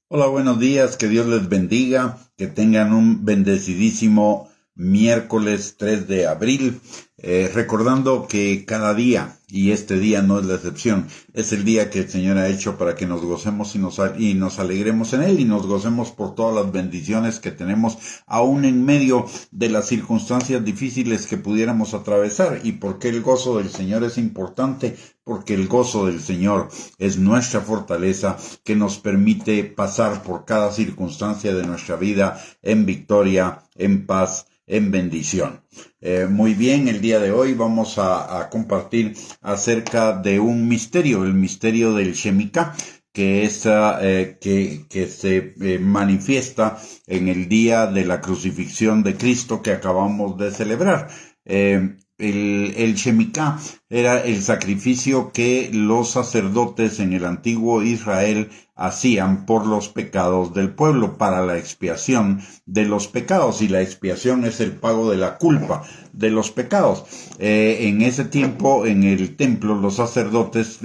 Hola, buenos días, que Dios les bendiga, que tengan un bendecidísimo miércoles 3 de abril, recordando que cada día, y este día no es la excepción, es el día que el Señor ha hecho para que nos gocemos y nos alegremos en Él y nos gocemos por todas las bendiciones que tenemos, aún en medio de las circunstancias difíciles que pudiéramos atravesar. ¿Y por qué el gozo del Señor es importante? Porque el gozo del Señor es nuestra fortaleza que nos permite pasar por cada circunstancia de nuestra vida en victoria, en paz, en bendición. Muy bien, el día de hoy vamos a compartir acerca de un misterio, el misterio del Shemitah, que se manifiesta en el día de la crucifixión de Cristo que acabamos de celebrar. El Shemitah era el sacrificio que los sacerdotes en el antiguo Israel hacían por los pecados del pueblo, para la expiación de los pecados, y la expiación es el pago de la culpa de los pecados. En ese tiempo, en el templo, los sacerdotes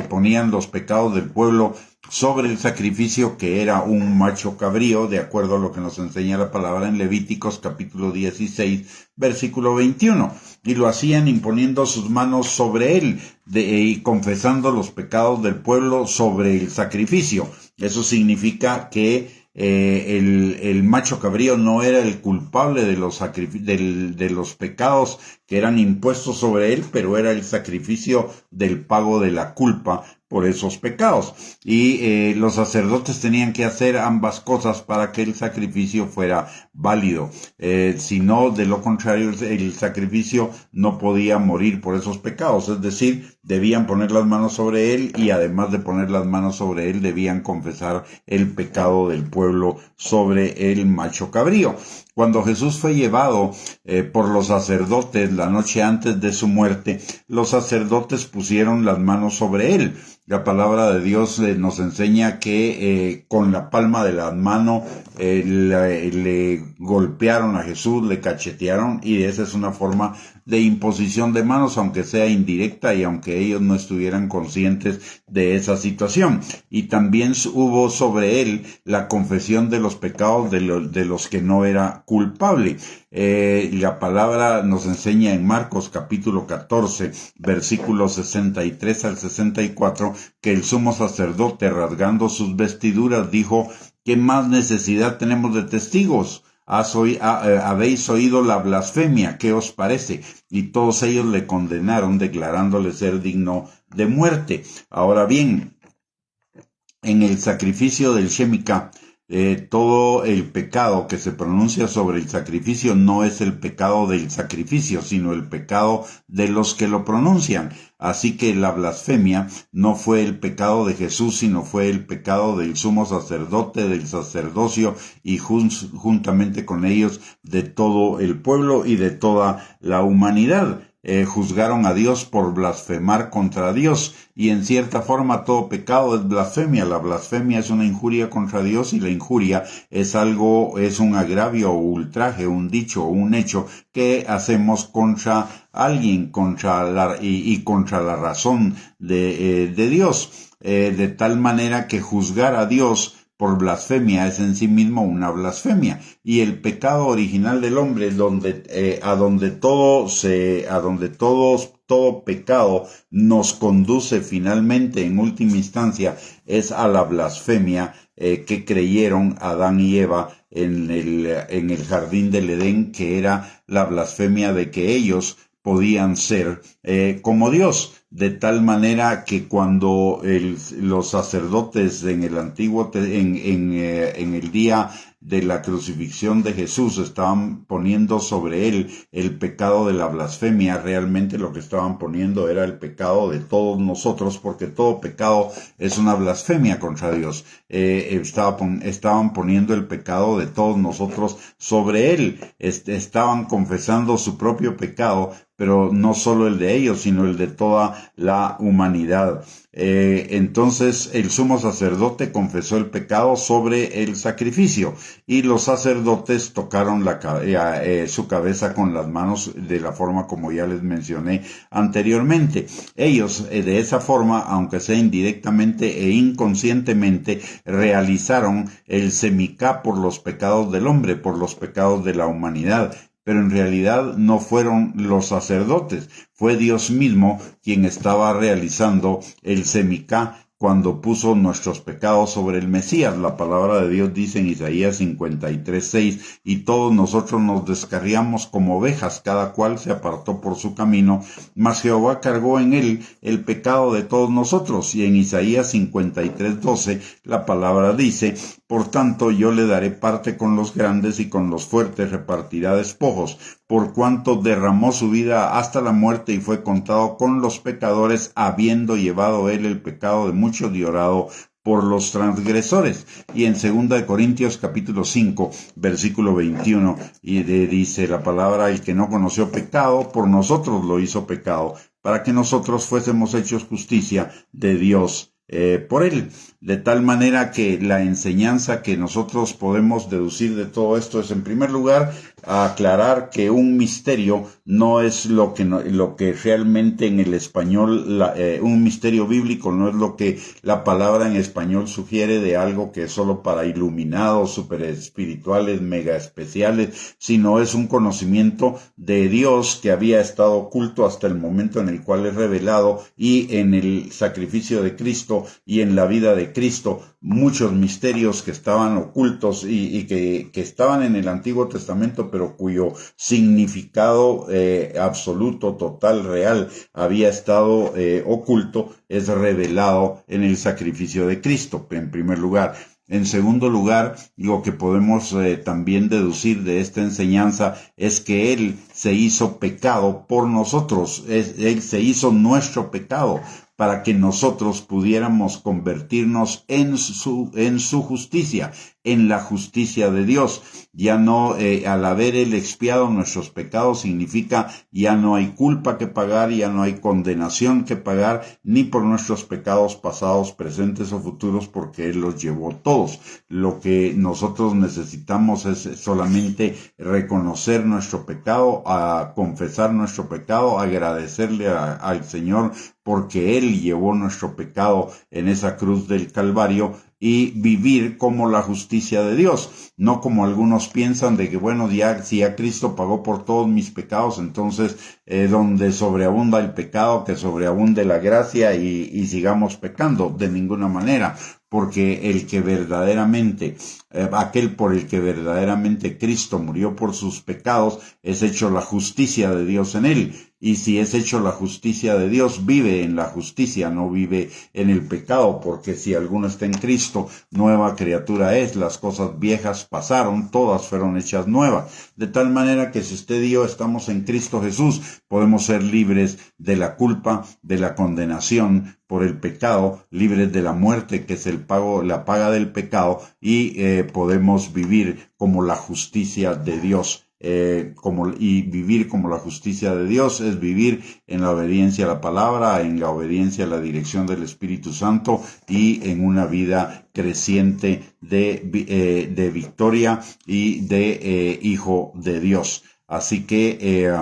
ponían los pecados del pueblo sobre el sacrificio, que era un macho cabrío, de acuerdo a lo que nos enseña la palabra en Levíticos capítulo 16, versículo 21, y lo hacían imponiendo sus manos sobre él y confesando los pecados del pueblo sobre el sacrificio. Eso significa que el macho cabrío no era el culpable de de los pecados que eran impuestos sobre él, pero era el sacrificio del pago de la culpa por esos pecados. Y los sacerdotes tenían que hacer ambas cosas para que el sacrificio fuera válido. Si no, de lo contrario, el sacrificio no podía morir por esos pecados. Es decir, debían poner las manos sobre él, y además de poner las manos sobre él, debían confesar el pecado del pueblo sobre el macho cabrío. Cuando Jesús fue llevado por los sacerdotes la noche antes de su muerte, los sacerdotes pusieron las manos sobre él. La palabra de Dios nos enseña que con la palma de la mano le golpearon a Jesús, le cachetearon, y esa es una forma de imposición de manos, aunque sea indirecta y aunque ellos no estuvieran conscientes de esa situación. Y también hubo sobre él la confesión de los pecados de los que no era culpable. La palabra nos enseña en Marcos capítulo 14, versículos 63 al 64, que el sumo sacerdote, rasgando sus vestiduras, dijo: ¿qué más necesidad tenemos de testigos? Habéis oído la blasfemia, ¿qué os parece? Y todos ellos le condenaron, declarándole ser digno de muerte. Ahora bien, en el sacrificio del Shemitah, todo el pecado que se pronuncia sobre el sacrificio no es el pecado del sacrificio, sino el pecado de los que lo pronuncian. Así que la blasfemia no fue el pecado de Jesús, sino fue el pecado del sumo sacerdote, del sacerdocio, y juntamente con ellos de todo el pueblo y de toda la humanidad. Juzgaron a Dios por blasfemar contra Dios, y en cierta forma todo pecado es blasfemia. La blasfemia es una injuria contra Dios, y la injuria es un agravio o ultraje, un dicho o un hecho que hacemos contra alguien, contra la razón de Dios, de tal manera que juzgar a Dios por blasfemia es en sí mismo una blasfemia. Y el pecado original del hombre, todo pecado nos conduce finalmente, en última instancia, es a la blasfemia que creyeron Adán y Eva en el jardín del Edén, que era la blasfemia de que ellos podían ser como Dios, de tal manera que cuando los sacerdotes en el en el día de la crucifixión de Jesús estaban poniendo sobre él el pecado de la blasfemia, realmente lo que estaban poniendo era el pecado de todos nosotros, porque todo pecado es una blasfemia contra Dios. Estaban poniendo el pecado de todos nosotros sobre él. Estaban confesando su propio pecado, pero no solo el de ellos, sino el de toda toda la humanidad. Entonces el sumo sacerdote confesó el pecado sobre el sacrificio y los sacerdotes tocaron su cabeza con las manos de la forma como ya les mencioné anteriormente. Ellos de esa forma, aunque sea indirectamente e inconscientemente, realizaron el semicá por los pecados del hombre, por los pecados de la humanidad. Pero en realidad no fueron los sacerdotes, fue Dios mismo quien estaba realizando el semicá cuando puso nuestros pecados sobre el Mesías. La palabra de Dios dice en Isaías 53:6, y todos nosotros nos descarriamos como ovejas, cada cual se apartó por su camino, mas Jehová cargó en él el pecado de todos nosotros. Y en Isaías 53:12 la palabra dice, por tanto yo le daré parte con los grandes y con los fuertes repartirá despojos, por cuanto derramó su vida hasta la muerte y fue contado con los pecadores, habiendo llevado él el pecado de muchos y orado por los transgresores. Y en 2 Corintios capítulo 5, versículo 21, dice la palabra, el que no conoció pecado, por nosotros lo hizo pecado, para que nosotros fuésemos hechos justicia de Dios por él. De tal manera que la enseñanza que nosotros podemos deducir de todo esto es, en primer lugar, aclarar que un misterio no es lo que realmente en el español, un misterio bíblico no es lo que la palabra en español sugiere de algo que es solo para iluminados, super espirituales, mega especiales, sino es un conocimiento de Dios que había estado oculto hasta el momento en el cual es revelado, y en el sacrificio de Cristo y en la vida de Cristo, muchos misterios que estaban ocultos y que estaban en el Antiguo Testamento, pero cuyo significado absoluto, total, real, había estado oculto, es revelado en el sacrificio de Cristo, en primer lugar. En segundo lugar, lo que podemos también deducir de esta enseñanza es que Él se hizo pecado por nosotros, Él se hizo nuestro pecado, para que nosotros pudiéramos convertirnos en su justicia, en la justicia de Dios. Ya no, al haber Él expiado nuestros pecados, significa ya no hay culpa que pagar, ya no hay condenación que pagar, ni por nuestros pecados pasados, presentes o futuros, porque Él los llevó todos. Lo que nosotros necesitamos es solamente reconocer nuestro pecado, a confesar nuestro pecado, agradecerle al Señor porque Él llevó nuestro pecado en esa cruz del Calvario, y vivir como la justicia de Dios, no como algunos piensan de que, bueno, si ya Cristo pagó por todos mis pecados, entonces donde sobreabunda el pecado, que sobreabunde la gracia y sigamos pecando. De ninguna manera, porque aquel por el que verdaderamente Cristo murió por sus pecados, es hecho la justicia de Dios en él. Y si es hecho la justicia de Dios, vive en la justicia, no vive en el pecado, porque si alguno está en Cristo, nueva criatura es, las cosas viejas pasaron, todas fueron hechas nuevas. De tal manera que si usted y yo estamos en Cristo Jesús, podemos ser libres de la culpa, de la condenación por el pecado, libres de la muerte, que es la paga del pecado, y podemos vivir como la justicia de Dios. Y vivir como la justicia de Dios es vivir en la obediencia a la palabra, en la obediencia a la dirección del Espíritu Santo, y en una vida creciente de victoria y de hijo de Dios. Así que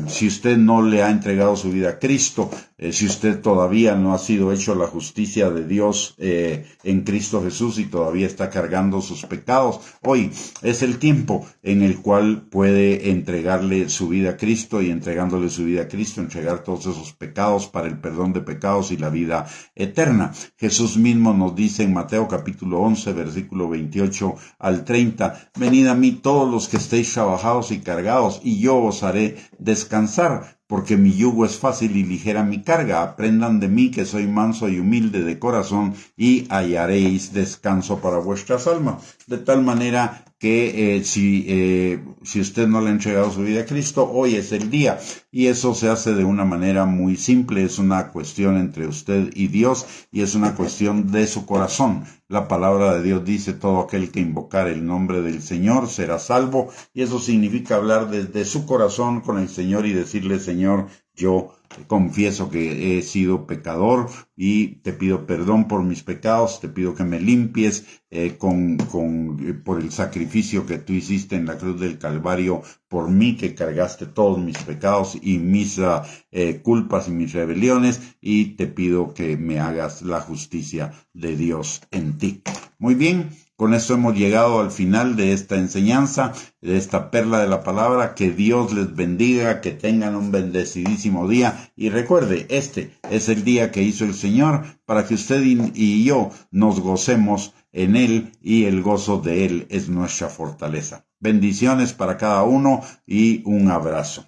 si usted no le ha entregado su vida a Cristo, si usted todavía no ha sido hecho la justicia de Dios en Cristo Jesús y todavía está cargando sus pecados, hoy es el tiempo en el cual puede entregarle su vida a Cristo, y entregándole su vida a Cristo, entregar todos esos pecados para el perdón de pecados y la vida eterna. Jesús mismo nos dice en Mateo capítulo 11, versículo 28 al 30, venid a mí todos los que estéis trabajados y cargados, y yo os haré descansar, porque mi yugo es fácil y ligera mi carga. Aprendan de mí, que soy manso y humilde de corazón, y hallaréis descanso para vuestras almas. De tal manera que si usted no le ha entregado su vida a Cristo, hoy es el día, y eso se hace de una manera muy simple. Es una cuestión entre usted y Dios, y es una cuestión de su corazón. La palabra de Dios dice, todo aquel que invocar el nombre del Señor será salvo, y eso significa hablar desde su corazón con el Señor y decirle, Señor, Yo confieso que he sido pecador y te pido perdón por mis pecados, te pido que me limpies por el sacrificio que tú hiciste en la cruz del Calvario por mí, que cargaste todos mis pecados y mis culpas y mis rebeliones, y te pido que me hagas la justicia de Dios en ti. Muy bien. Con esto hemos llegado al final de esta enseñanza, de esta perla de la palabra. Que Dios les bendiga, que tengan un bendecidísimo día. Y recuerde, este es el día que hizo el Señor para que usted y yo nos gocemos en Él, y el gozo de Él es nuestra fortaleza. Bendiciones para cada uno y un abrazo.